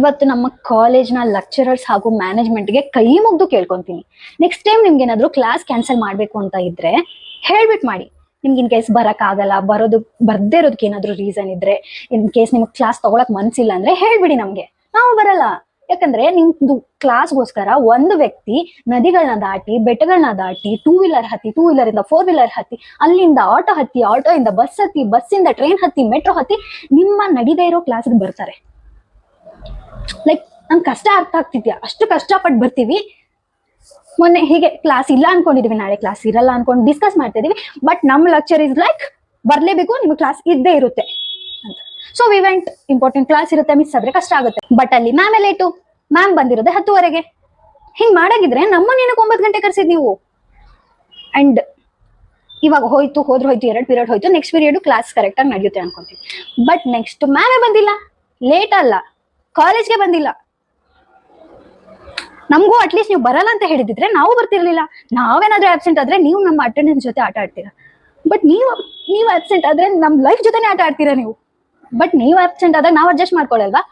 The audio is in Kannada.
ಇವತ್ತು ನಮ್ಮ ಕಾಲೇಜ್ನ ಲೆಕ್ಚರರ್ಸ್ ಹಾಗೂ ಮ್ಯಾನೇಜ್ಮೆಂಟ್ಗೆ ಕೈ ಮುಗ್ದು ಕೇಳ್ಕೊಂತೀನಿ, ನೆಕ್ಸ್ಟ್ ಟೈಮ್ ನಿಮ್ಗೆ ಏನಾದ್ರು ಕ್ಲಾಸ್ ಕ್ಯಾನ್ಸಲ್ ಮಾಡ್ಬೇಕು ಅಂತ ಇದ್ರೆ ಹೇಳ್ಬಿಟ್ಟು ಮಾಡಿ. ನಿಮ್ಗೆ ಇನ್ ಕೇಸ್ ಬರಕ್ ಆಗಲ್ಲ, ಬರ್ದೇ ಇರೋದಕ್ಕೆ ಏನಾದ್ರು ರೀಸನ್ ಇದ್ರೆ, ಇನ್ ಕೇಸ್ ನಿಮ್ಗೆ ಕ್ಲಾಸ್ ತಗೊಳಕ್ ಮನ್ಸಿಲ್ಲ ಅಂದ್ರೆ ಹೇಳ್ಬಿಡಿ ನಮ್ಗೆ, ನಾವು ಬರಲ್ಲ. ಯಾಕಂದ್ರೆ ನಿಮ್ದು ಕ್ಲಾಸ್ಗೋಸ್ಕರ ಒಂದು ವ್ಯಕ್ತಿ ನದಿಗಳನ್ನ ದಾಟಿ, ಬೆಟ್ಟಗಳನ್ನ ದಾಟಿ, ಟೂ ವೀಲರ್ ಹತ್ತಿ, ಟೂ ವೀಲರ್ ಇಂದ ಫೋರ್ ವೀಲರ್ ಹತ್ತಿ, ಅಲ್ಲಿಂದ ಆಟೋ ಹತ್ತಿ, ಆಟೋ ಇಂದ ಬಸ್ ಹತ್ತಿ, ಬಸ್ಸಿಂದ ಟ್ರೈನ್ ಹತ್ತಿ, ಮೆಟ್ರೋ ಹತ್ತಿ ನಿಮ್ಮ ನಡೀದೇ ಇರೋ ಕ್ಲಾಸ್ಗೆ ಬರ್ತಾರೆ. ಲೈಕ್ ನಮ್ ಕಷ್ಟ ಅರ್ಥ ಆಗ್ತಿದ್ಯಾ? ಅಷ್ಟು ಕಷ್ಟಪಟ್ಟು ಬರ್ತೀವಿ. ಮೊನ್ನೆ ಹೀಗೆ ಕ್ಲಾಸ್ ಇಲ್ಲ ಅನ್ಕೊಂಡಿದೀವಿ, ನಾಳೆ ಕ್ಲಾಸ್ ಇರಲ್ಲ ಅನ್ಕೊಂಡು ಡಿಸ್ಕಸ್ ಮಾಡ್ತಿದೀವಿ. ಬಟ್ ನಮ್ ಲೆಕ್ಚರ್ ಇಸ್ ಲೈಕ್ ಬರ್ಲೇಬೇಕು, ನಿಮ್ಗೆ ಕ್ಲಾಸ್ ಇದ್ದೇ ಇರುತ್ತೆ ಅಂತ. So we went, important class ಇರುತ್ತೆ, ಮಿಸ್ ಆದ್ರೆ ಕಷ್ಟ ಆಗುತ್ತೆ. ಬಟ್ ಅಲ್ಲಿ ಮ್ಯಾಮ್ ಲೇಟು, ಮ್ಯಾಮ್ ಬಂದಿರೋದೆ 10:30. ಹಿಂಗ್ ಮಾಡಾಗಿದ್ರೆ ನಮ್ಮನ್ನೇನಕ್ಕೆ 9 ಗಂಟೆ ಕರ್ಸಿದ್ ನೀವು? ಅಂಡ್ ಇವಾಗ ಹೋಯ್ತು 2 ಪೀರಿಯಡ್ ಹೋಯ್ತು, ನೆಕ್ಸ್ಟ್ ಪೀರಿಯಡ್ ಕ್ಲಾಸ್ ಕರೆಕ್ಟ್ ಆಗಿ ನಡೆಯುತ್ತೆ ಅನ್ಕೊಂತೀವಿ. ಬಟ್ ನೆಕ್ಸ್ಟ್ ಮ್ಯಾಮೇ ಬಂದಿಲ್ಲ, ಲೇಟ್ ಅಲ್ಲ, ಕಾಲೇಜ್ಗೆ ಬಂದಿಲ್ಲ. ನಮಗೂ ಅಟ್ಲೀಸ್ಟ್ ನೀವು ಬರಲ್ಲ ಅಂತ ಹೇಳಿದಿದ್ರೆ ನಾವು ಬರ್ತಿರ್ಲಿಲ್ಲ. ನಾವೇನಾದ್ರೂ ಆಬ್ಸೆಂಟ್ ಆದ್ರೆ ನೀವು ನಮ್ಮ ಅಟೆಂಡೆನ್ಸ್ ಜೊತೆ ಆಟ ಆಡ್ತೀರಾ. ಬಟ್ ನೀವು ಆಬ್ಸೆಂಟ್ ಆದ್ರೆ ನಮ್ ಲೈಫ್ ಜೊತೆನೆ ಆಟ ಆಡ್ತೀರಾ ನೀವು. ಬಟ್ ನೀವು ಆಬ್ಸೆಂಟ್ ಆದಾಗ ನಾವು ಅಡ್ಜಸ್ಟ್ ಮಾಡ್ಕೊಳಲ್ವಾ?